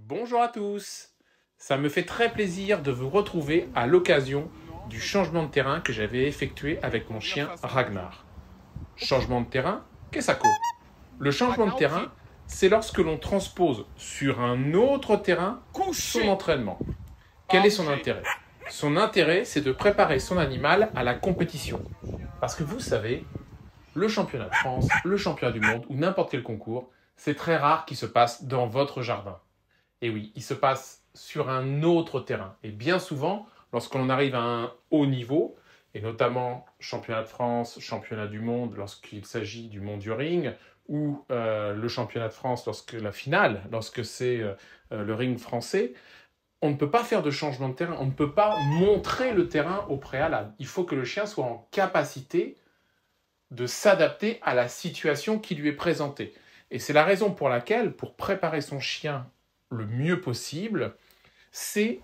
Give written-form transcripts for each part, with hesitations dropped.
Bonjour à tous. Ça me fait très plaisir de vous retrouver à l'occasion du changement de terrain que j'avais effectué avec mon chien Ragnar. Changement de terrain, qu'est-ce que ça cause? Le changement de terrain, c'est lorsque l'on transpose sur un autre terrain son entraînement. Quel est son intérêt? Son intérêt, c'est de préparer son animal à la compétition. Parce que vous savez, le championnat de France, le championnat du monde ou n'importe quel concours, c'est très rare qu'il se passe dans votre jardin. Et oui, il se passe sur un autre terrain. Et bien souvent, lorsqu'on arrive à un haut niveau, et notamment championnat de France, championnat du monde, lorsqu'il s'agit du monde du ring, ou le championnat de France lorsque la finale, lorsque c'est le ring français, on ne peut pas faire de changement de terrain, on ne peut pas montrer le terrain au préalable. Il faut que le chien soit en capacité de s'adapter à la situation qui lui est présentée. Et c'est la raison pour laquelle, pour préparer son chien le mieux possible, c'est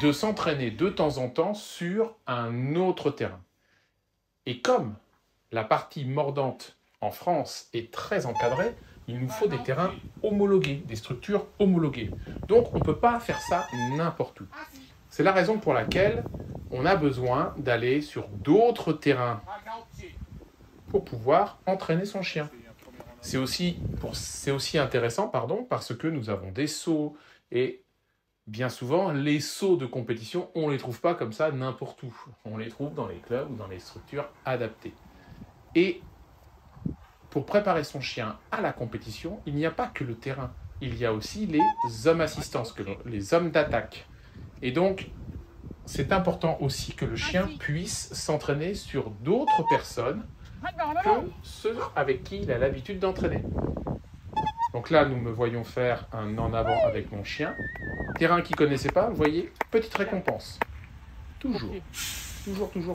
de s'entraîner de temps en temps sur un autre terrain. Et comme la partie mordante en France est très encadrée, il nous faut des terrains homologués, des structures homologuées. Donc on ne peut pas faire ça n'importe où. C'est la raison pour laquelle on a besoin d'aller sur d'autres terrains pour pouvoir entraîner son chien. C'est aussi intéressant, parce que nous avons des sauts et bien souvent, les sauts de compétition, on ne les trouve pas comme ça n'importe où. On les trouve dans les clubs ou dans les structures adaptées. Et pour préparer son chien à la compétition, il n'y a pas que le terrain. Il y a aussi les hommes assistants, les hommes d'attaque. Et donc, c'est important aussi que le chien puisse s'entraîner sur d'autres personnes que ceux avec qui il a l'habitude d'entraîner. Donc là, nous me voyons faire un en avant avec mon chien. Terrain qu'il ne connaissait pas, vous voyez, petite récompense. Toujours,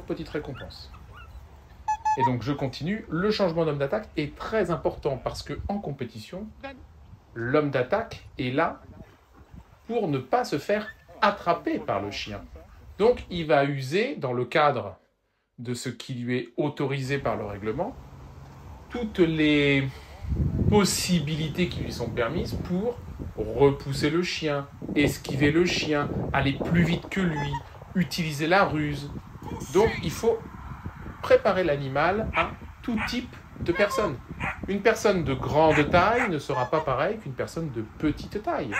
petite récompense. Et donc je continue. Le changement d'homme d'attaque est très important parce qu'en compétition, l'homme d'attaque est là pour ne pas se faire attraper par le chien. Donc il va user, dans le cadre de ce qui lui est autorisé par le règlement, toutes les possibilités qui lui sont permises pour repousser le chien, esquiver le chien, aller plus vite que lui, utiliser la ruse. Donc il faut préparer l'animal à tout type de personne. Une personne de grande taille ne sera pas pareille qu'une personne de petite taille.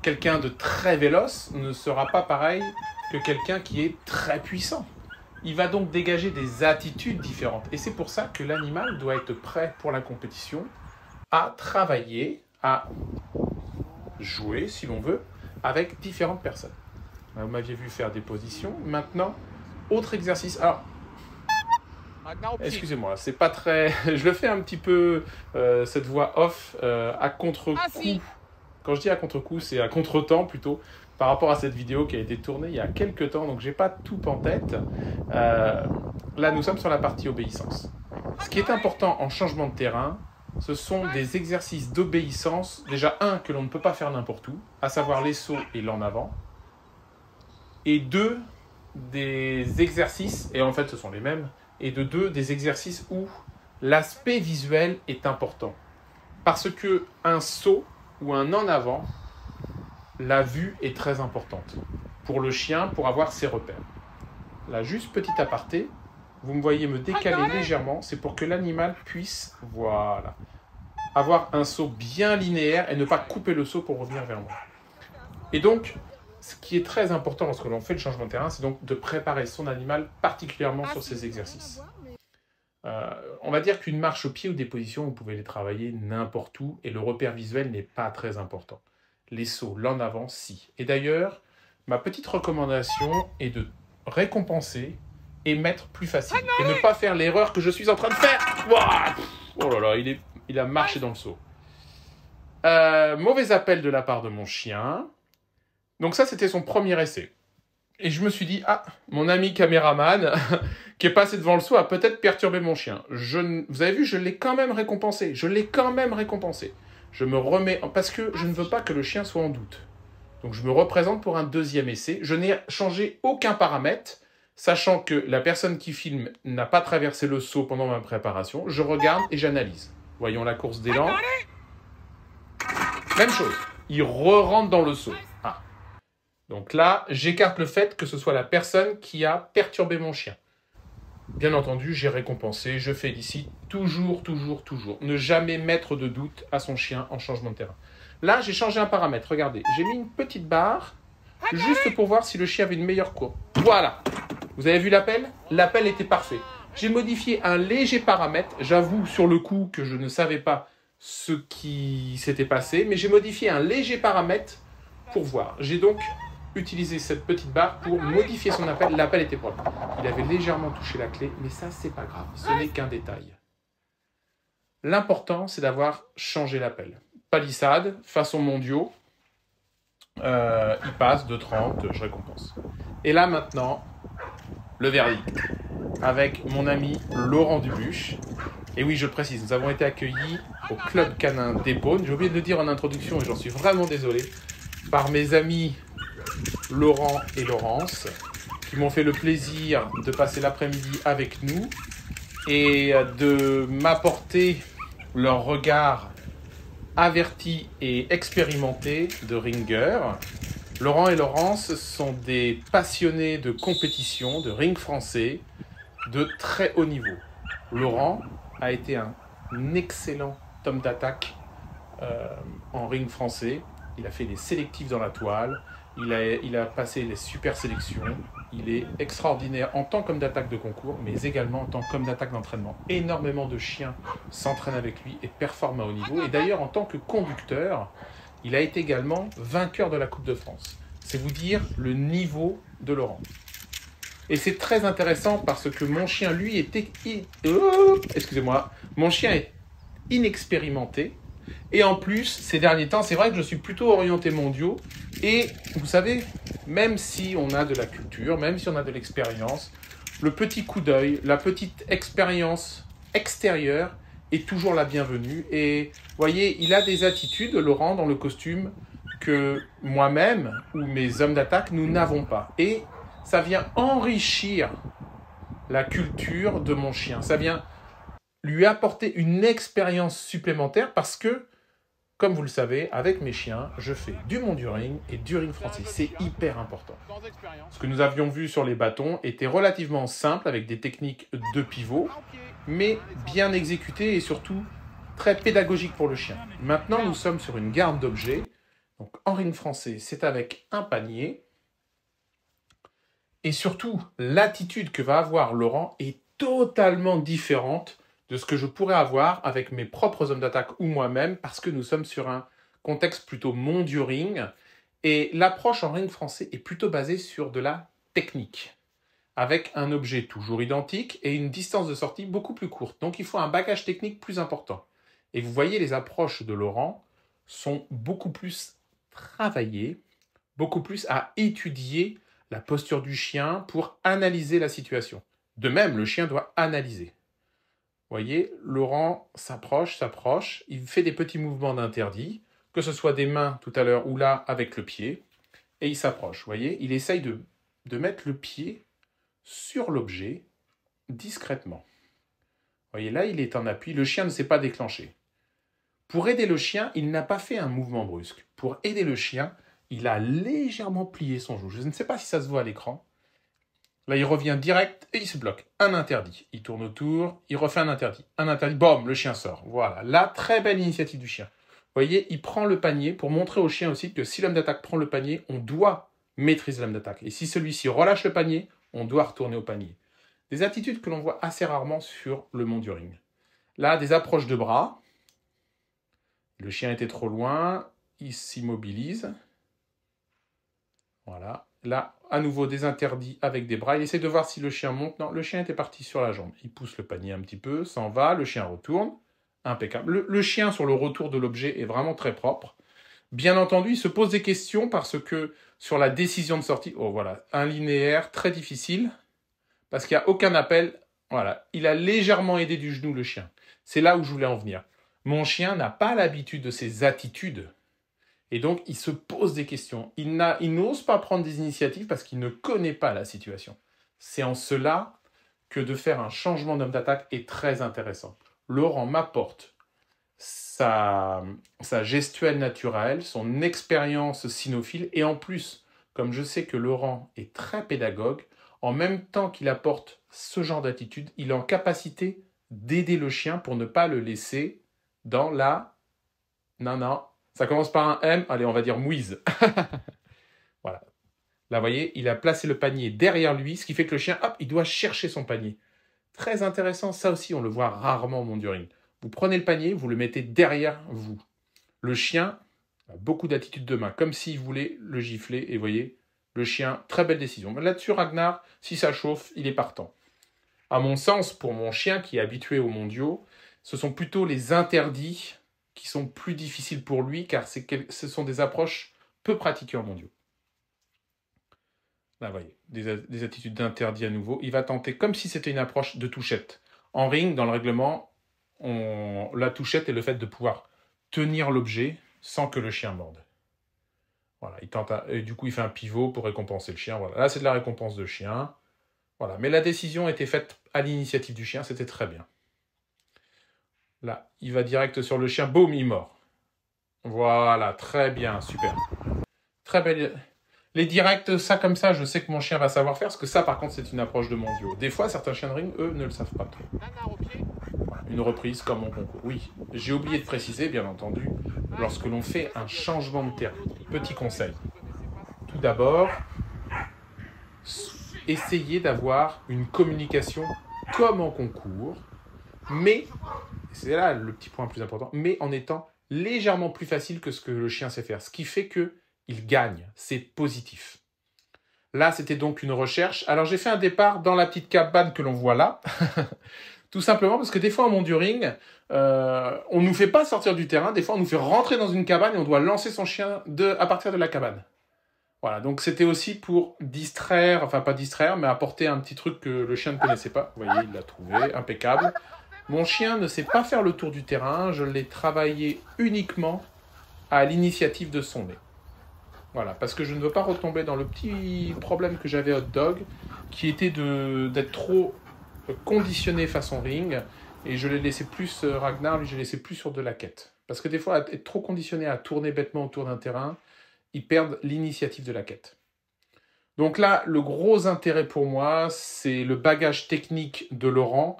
Quelqu'un de très véloce ne sera pas pareil que quelqu'un qui est très puissant. Il va donc dégager des attitudes différentes. Et c'est pour ça que l'animal doit être prêt pour la compétition à travailler, à jouer, si l'on veut, avec différentes personnes. Vous m'aviez vu faire des positions. Maintenant, autre exercice. Alors, excusez-moi, c'est pas très... Je le fais un petit peu, cette voix off, à contre-coup. Quand je dis à contre-coup, c'est à contre-temps plutôt, par rapport à cette vidéo qui a été tournée il y a quelques temps, donc j'ai pas tout en tête. Là, nous sommes sur la partie obéissance. Ce qui est important en changement de terrain, ce sont des exercices d'obéissance. Déjà, un, que l'on ne peut pas faire n'importe où, à savoir les sauts et l'en avant. Et deux, des exercices, et en fait ce sont les mêmes, et des exercices où l'aspect visuel est important. Parce que un saut ou un en avant, la vue est très importante pour le chien, pour avoir ses repères. Là, juste petit aparté, vous me voyez me décaler légèrement, c'est pour que l'animal puisse, voilà, avoir un saut bien linéaire et ne pas couper le saut pour revenir vers moi. Et donc, ce qui est très important lorsque l'on fait le changement de terrain, c'est donc de préparer son animal particulièrement sur ces exercices. On va dire qu'une marche au pied ou des positions, vous pouvez les travailler n'importe où et le repère visuel n'est pas très important. Les sauts, l'en avant, si. Et d'ailleurs, ma petite recommandation est de récompenser et mettre plus facile. Et ne pas faire l'erreur que je suis en train de faire. Oh là là, il a marché dans le saut. Mauvais appel de la part de mon chien. Donc ça, c'était son premier essai. Et je me suis dit, ah, mon ami caméraman qui est passé devant le saut a peut-être perturbé mon chien. Vous avez vu, je l'ai quand même récompensé. Je me remets, parce que je ne veux pas que le chien soit en doute. Donc je me représente pour un deuxième essai. Je n'ai changé aucun paramètre, sachant que la personne qui filme n'a pas traversé le saut pendant ma préparation. Je regarde et j'analyse. Voyons la course d'élan. Même chose, il re-rentre dans le seau. Ah. Donc là, j'écarte le fait que ce soit la personne qui a perturbé mon chien. Bien entendu, j'ai récompensé, je félicite, toujours. Ne jamais mettre de doute à son chien en changement de terrain. Là, j'ai changé un paramètre, regardez, j'ai mis une petite barre, juste pour voir si le chien avait une meilleure courbe. Voilà. Vous avez vu l'appel? L'appel était parfait. J'ai modifié un léger paramètre. J'avoue sur le coup que je ne savais pas ce qui s'était passé, mais j'ai modifié un léger paramètre pour voir. J'ai donc utilisé cette petite barre pour modifier son appel. L'appel était propre. Il avait légèrement touché la clé, mais ça, c'est pas grave. Ce n'est qu'un détail. L'important, c'est d'avoir changé l'appel. Palissade, façon mondiaux. Il passe de 30, je récompense. Et là, maintenant, le verdict. Avec mon ami Laurent Dubuche. Et oui, je le précise, nous avons été accueillis au Club Canin d'Épône. J'ai oublié de le dire en introduction et j'en suis vraiment désolé. Par mes amis Laurent et Laurence, qui m'ont fait le plaisir de passer l'après-midi avec nous et de m'apporter leur regard averti et expérimenté de ringer. Laurent et Laurence sont des passionnés de compétition, de ring français, de très haut niveau. Laurent a été un excellent homme d'attaque en ring français. Il a fait des sélectifs dans la toile. Il a passé les super sélections. Il est extraordinaire en tant qu'homme d'attaque de concours, mais également en tant qu'homme d'attaque d'entraînement. Énormément de chiens s'entraînent avec lui et performent à haut niveau. Et d'ailleurs, en tant que conducteur, il a été également vainqueur de la Coupe de France. C'est vous dire le niveau de Laurent. Et c'est très intéressant parce que mon chien, lui, était... excusez-moi. Mon chien est inexpérimenté. Et en plus, ces derniers temps, c'est vrai que je suis plutôt orienté mondiaux. Et vous savez, même si on a de la culture, même si on a de l'expérience, le petit coup d'œil, la petite expérience extérieure est toujours la bienvenue. Et vous voyez, il a des attitudes, Laurent, dans le costume, que moi-même ou mes hommes d'attaque, nous n'avons pas. Et ça vient enrichir la culture de mon chien. Ça vient lui apporter une expérience supplémentaire parce que, comme vous le savez, avec mes chiens, je fais du monduring et du ring français. C'est hyper important. Ce que nous avions vu sur les bâtons était relativement simple avec des techniques de pivot, mais bien exécutées et surtout très pédagogiques pour le chien. Maintenant, nous sommes sur une garde d'objets. Donc, en ring français, c'est avec un panier. Et surtout, l'attitude que va avoir Laurent est totalement différente de ce que je pourrais avoir avec mes propres hommes d'attaque ou moi-même, parce que nous sommes sur un contexte plutôt monduring. Et l'approche en ring français est plutôt basée sur de la technique, avec un objet toujours identique et une distance de sortie beaucoup plus courte. Donc il faut un bagage technique plus important. Et vous voyez, les approches de Laurent sont beaucoup plus travaillées, beaucoup plus à étudier la posture du chien pour analyser la situation. De même, le chien doit analyser. Vous voyez, Laurent s'approche, il fait des petits mouvements d'interdit, que ce soit des mains tout à l'heure ou là avec le pied, et il s'approche. Vous voyez, il essaye de mettre le pied sur l'objet discrètement. Vous voyez, là, il est en appui, le chien ne s'est pas déclenché. Pour aider le chien, il n'a pas fait un mouvement brusque. Pour aider le chien, il a légèrement plié son joue. Je ne sais pas si ça se voit à l'écran. Là, il revient direct et il se bloque. Un interdit. Il tourne autour, il refait un interdit. Un interdit, boum, le chien sort. Voilà, là, très belle initiative du chien. Vous voyez, il prend le panier pour montrer au chien aussi que si l'homme d'attaque prend le panier, on doit maîtriser l'homme d'attaque. Et si celui-ci relâche le panier, on doit retourner au panier. Des attitudes que l'on voit assez rarement sur le monduring. Là, des approches de bras. Le chien était trop loin, il s'immobilise. Voilà. Là, à nouveau, des interdits avec des bras. Il essaie de voir si le chien monte. Non, le chien était parti sur la jambe. Il pousse le panier un petit peu, s'en va, le chien retourne. Impeccable. Le chien, sur le retour de l'objet, est vraiment très propre. Bien entendu, il se pose des questions parce que sur la décision de sortie, oh voilà, un linéaire très difficile, parce qu'il n'y a aucun appel. Voilà, il a légèrement aidé du genou le chien. C'est là où je voulais en venir. Mon chien n'a pas l'habitude de ces attitudes. Et donc, il se pose des questions. Il n'ose pas prendre des initiatives parce qu'il ne connaît pas la situation. C'est en cela que de faire un changement d'homme d'attaque est très intéressant. Laurent m'apporte sa gestuelle naturelle, son expérience cynophile, et en plus, comme je sais que Laurent est très pédagogue, en même temps qu'il apporte ce genre d'attitude, il est en capacité d'aider le chien pour ne pas le laisser dans la... Non, ça commence par un M, allez, on va dire mouise. Voilà. Là, vous voyez, il a placé le panier derrière lui, ce qui fait que le chien, hop, il doit chercher son panier. Très intéressant, ça aussi, on le voit rarement en monduring. Vous prenez le panier, vous le mettez derrière vous. Le chien a beaucoup d'attitude de main, comme s'il voulait le gifler. Et vous voyez, le chien, très belle décision. Là-dessus, Ragnar, si ça chauffe, il est partant. À mon sens, pour mon chien qui est habitué aux mondiaux, ce sont plutôt les interdits qui sont plus difficiles pour lui, car ce sont des approches peu pratiquées en mondiaux. Là, vous voyez, des attitudes d'interdit à nouveau. Il va tenter comme si c'était une approche de touchette. En ring, dans le règlement, la touchette est le fait de pouvoir tenir l'objet sans que le chien morde. Voilà, il tente et du coup, il fait un pivot pour récompenser le chien. Voilà. Là, c'est de la récompense de chien. Voilà. Mais la décision était faite à l'initiative du chien, c'était très bien. Là, il va direct sur le chien, boum, il mord. Voilà, très bien, super. Très belle... Les directs, ça comme ça, je sais que mon chien va savoir faire, parce que ça, par contre, c'est une approche de mondiaux. Des fois, certains chiens de ring, eux, ne le savent pas trop. Voilà, une reprise comme mon concours. Oui, j'ai oublié de préciser, bien entendu, lorsque l'on fait un changement de terrain. Petit conseil. Tout d'abord, essayez d'avoir une communication comme en concours, mais, c'est là le petit point le plus important, mais en étant légèrement plus facile que ce que le chien sait faire. Ce qui fait qu'il gagne, c'est positif. Là, c'était donc une recherche. Alors, j'ai fait un départ dans la petite cabane que l'on voit là. Tout simplement parce que des fois, en monduring, on ne nous fait pas sortir du terrain. Des fois, on nous fait rentrer dans une cabane et on doit lancer son chien à partir de la cabane. Voilà, donc c'était aussi pour distraire, enfin pas distraire, mais apporter un petit truc que le chien ne connaissait pas. Vous voyez, il l'a trouvé, impeccable. Mon chien ne sait pas faire le tour du terrain. Je l'ai travaillé uniquement à l'initiative de son nez. Voilà, parce que je ne veux pas retomber dans le petit problème que j'avais Hot Dog, qui était d'être trop conditionné façon ring, et je l'ai laissé plus, Ragnar, lui, je l'ai laissé plus sur de la quête. Parce que des fois, être trop conditionné à tourner bêtement autour d'un terrain, ils perdent l'initiative de la quête. Donc là, le gros intérêt pour moi, c'est le bagage technique de Laurent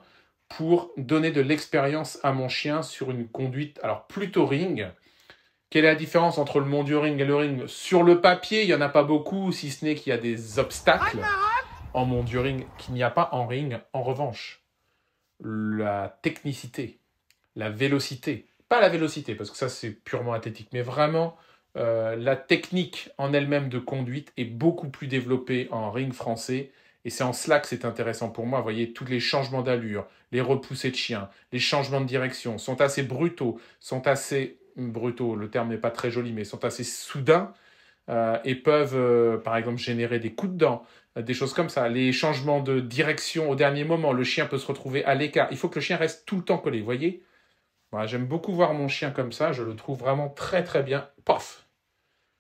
pour donner de l'expérience à mon chien sur une conduite, alors plutôt ring. Quelle est la différence entre le monduring et le ring? Sur le papier, il n'y en a pas beaucoup, si ce n'est qu'il y a des obstacles en monduring qu'il n'y a pas en ring. En revanche, la technicité, la vélocité, pas la vélocité, parce que ça c'est purement athlétique, mais vraiment la technique en elle-même de conduite est beaucoup plus développée en ring français. Et c'est en cela que c'est intéressant pour moi. Vous voyez, tous les changements d'allure, les repoussées de chiens, les changements de direction sont assez brutaux, le terme n'est pas très joli, mais sont assez soudains et peuvent, par exemple, générer des coups de dents, des choses comme ça. Les changements de direction au dernier moment, le chien peut se retrouver à l'écart. Il faut que le chien reste tout le temps collé, vous voyez. Voilà, j'aime beaucoup voir mon chien comme ça, je le trouve vraiment très très bien. Pof!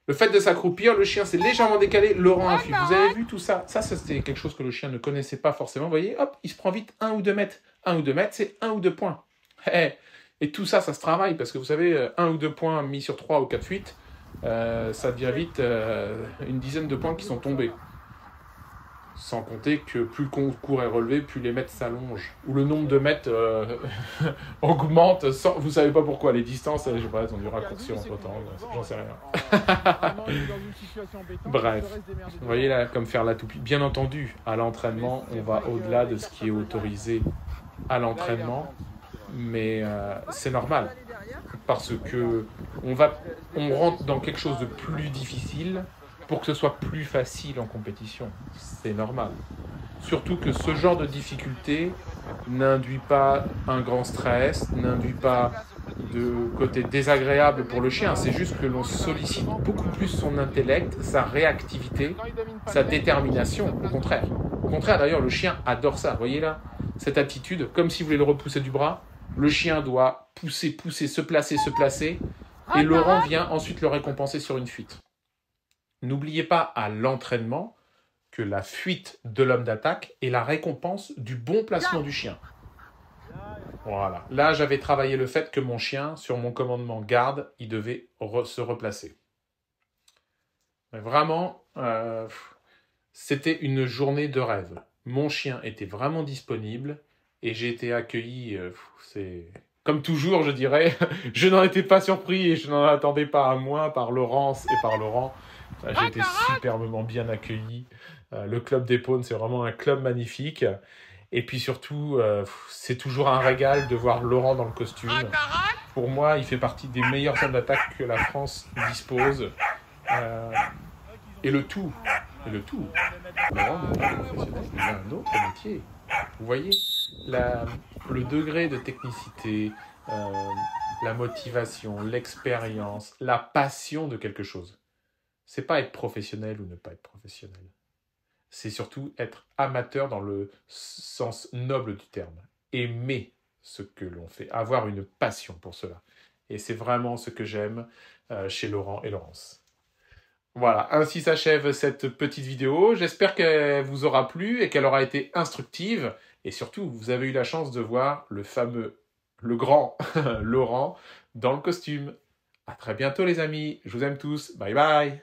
Le fait de s'accroupir, le chien s'est légèrement décalé, Laurent a fui. Vous avez vu tout ça? Ça, c'était quelque chose que le chien ne connaissait pas forcément. Vous voyez, hop, il se prend vite 1 ou 2 mètres. 1 ou 2 mètres, c'est 1 ou 2 points. Et tout ça, ça se travaille, parce que vous savez, 1 ou 2 points mis sur 3 ou 4 fuites, ça devient vite une dizaine de points qui sont tombés. Sans compter que plus le concours est relevé, plus les mètres s'allongent. Ou le nombre de mètres augmente, sans... vous savez pas pourquoi. Les distances, je sais pas, elles ont dû raccourcir entre temps, j'en sais rien. Bref, vous voyez là, comme faire la toupie. Bien entendu, à l'entraînement, on va au-delà de ce qui est autorisé à l'entraînement, mais c'est normal. Parce que on rentre dans quelque chose de plus difficile pour que ce soit plus facile en compétition. C'est normal. Surtout que ce genre de difficulté n'induit pas un grand stress, n'induit pas de côté désagréable pour le chien. C'est juste que l'on sollicite beaucoup plus son intellect, sa réactivité, sa détermination. Au contraire. Au contraire, d'ailleurs, le chien adore ça. Vous voyez là, cette attitude, comme si vous voulez le repousser du bras, le chien doit pousser, se placer, et Laurent vient ensuite le récompenser sur une fuite. N'oubliez pas à l'entraînement que la fuite de l'homme d'attaque est la récompense du bon placement du chien. Voilà. Là, j'avais travaillé le fait que mon chien, sur mon commandement garde, il devait se replacer. Mais vraiment, c'était une journée de rêve. Mon chien était vraiment disponible et j'ai été accueilli, c'est... Comme toujours, je dirais, je n'en étais pas surpris et je n'en attendais pas à moins par Laurence et par Laurent. J'ai été superbement bien accueilli. Le Club des Pawns, c'est vraiment un club magnifique. Et puis surtout, c'est toujours un régal de voir Laurent dans le costume. Pour moi, il fait partie des meilleurs hommes d'attaque que la France dispose. Et le tout, Laurent n'est pas professionnel, il a un autre métier. Vous voyez, le degré de technicité, la motivation, l'expérience, la passion de quelque chose. C'est pas être professionnel ou ne pas être professionnel. C'est surtout être amateur dans le sens noble du terme. Aimer ce que l'on fait, avoir une passion pour cela. Et c'est vraiment ce que j'aime chez Laurent et Laurence. Voilà, ainsi s'achève cette petite vidéo. J'espère qu'elle vous aura plu et qu'elle aura été instructive. Et surtout, vous avez eu la chance de voir le grand Laurent dans le costume. À très bientôt les amis, je vous aime tous, bye bye.